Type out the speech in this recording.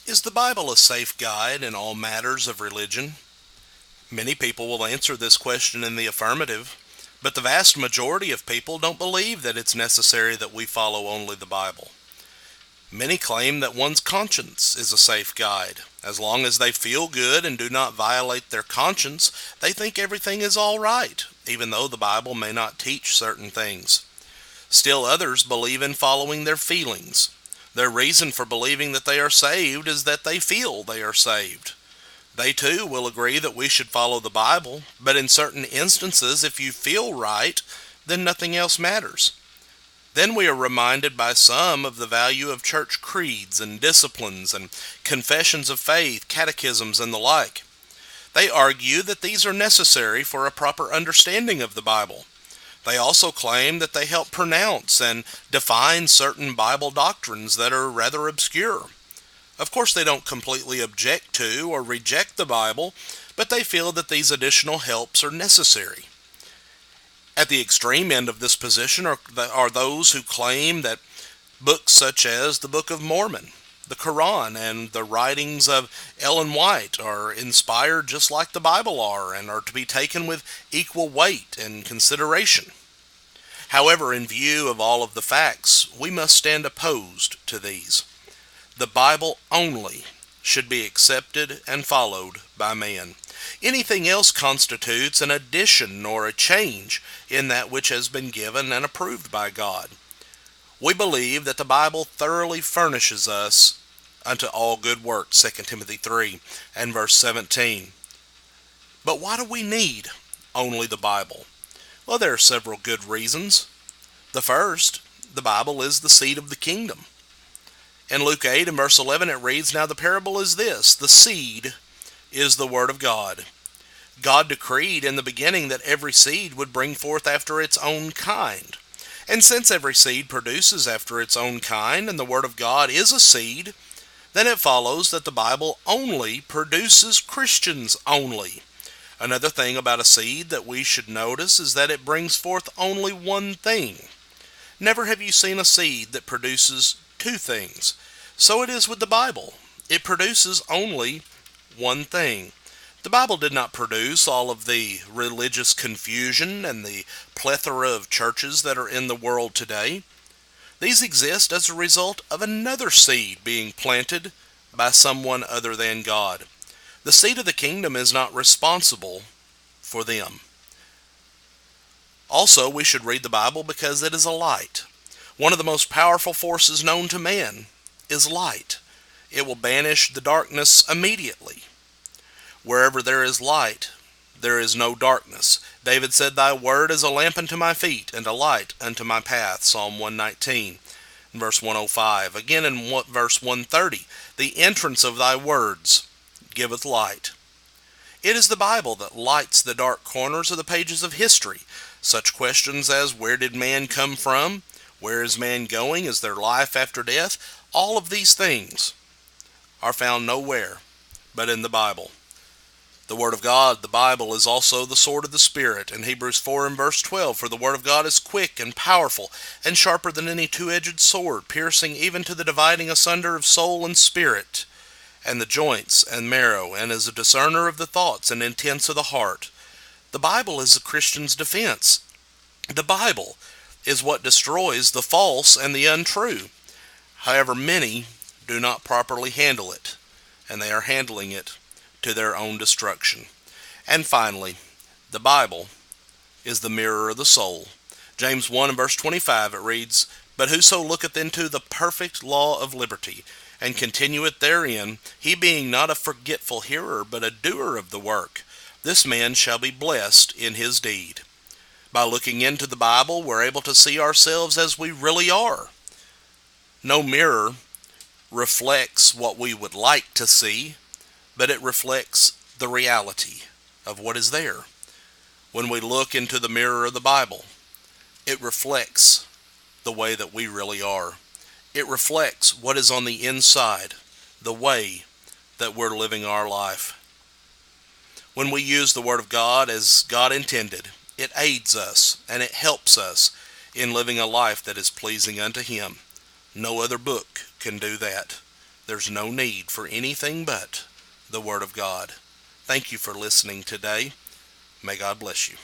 Is the Bible a safe guide in all matters of religion? Many people will answer this question in the affirmative, but the vast majority of people don't believe that it's necessary that we follow only the Bible. Many claim that one's conscience is a safe guide. As long as they feel good and do not violate their conscience, they think everything is all right, even though the Bible may not teach certain things. Still others believe in following their feelings. Their reason for believing that they are saved is that they feel they are saved. They too will agree that we should follow the Bible, but in certain instances, if you feel right, then nothing else matters. Then we are reminded by some of the value of church creeds and disciplines and confessions of faith, catechisms, and the like. They argue that these are necessary for a proper understanding of the Bible. They also claim that they help pronounce and define certain Bible doctrines that are rather obscure. Of course, they don't completely object to or reject the Bible, but they feel that these additional helps are necessary. At the extreme end of this position are those who claim that books such as the Book of Mormon, the Quran, and the writings of Ellen White are inspired just like the Bible are and are to be taken with equal weight and consideration. However, in view of all of the facts, we must stand opposed to these. The Bible only should be accepted and followed by man. Anything else constitutes an addition or a change in that which has been given and approved by God. We believe that the Bible thoroughly furnishes us unto all good works, 2 Timothy 3 and verse 17. But why do we need only the Bible? Well, there are several good reasons. The first, the Bible is the seed of the kingdom. In Luke 8 and verse 11 it reads, "Now the parable is this, the seed is the word of God. God decreed in the beginning that every seed would bring forth after its own kind. And since every seed produces after its own kind, and the word of God is a seed, then it follows that the Bible only produces Christians only." Another thing about a seed that we should notice is that it brings forth only one thing. Never have you seen a seed that produces two things. So it is with the Bible. It produces only one thing. The Bible did not produce all of the religious confusion and the plethora of churches that are in the world today. These exist as a result of another seed being planted by someone other than God. The seed of the kingdom is not responsible for them. Also, we should read the Bible because it is a light. One of the most powerful forces known to man is light. It will banish the darkness immediately. Wherever there is light, there is no darkness. David said, "Thy word is a lamp unto my feet, and a light unto my path," Psalm 119, verse 105. Again in verse 130, "The entrance of thy words giveth light." It is the Bible that lights the dark corners of the pages of history. Such questions as, where did man come from? Where is man going? Is there life after death? All of these things are found nowhere but in the Bible. The Word of God, the Bible, is also the sword of the Spirit. In Hebrews 4 and verse 12, "For the Word of God is quick and powerful, and sharper than any two-edged sword, piercing even to the dividing asunder of soul and spirit, and the joints and marrow, and is a discerner of the thoughts and intents of the heart." The Bible is a Christian's defense. The Bible is what destroys the false and the untrue. However, many do not properly handle it, and they are handling it to their own destruction. And finally, the Bible is the mirror of the soul. James 1 and verse 25 it reads, "But whoso looketh into the perfect law of liberty, and continueth therein, he being not a forgetful hearer, but a doer of the work, this man shall be blessed in his deed." By looking into the Bible, we're able to see ourselves as we really are. No mirror reflects what we would like to see, but it reflects the reality of what is there. When we look into the mirror of the Bible, it reflects the way that we really are. It reflects what is on the inside, the way that we're living our life. When we use the Word of God as God intended, it aids us and it helps us in living a life that is pleasing unto Him. No other book can do that. there's no need for anything but the Word of God. Thank you for listening today. May God bless you.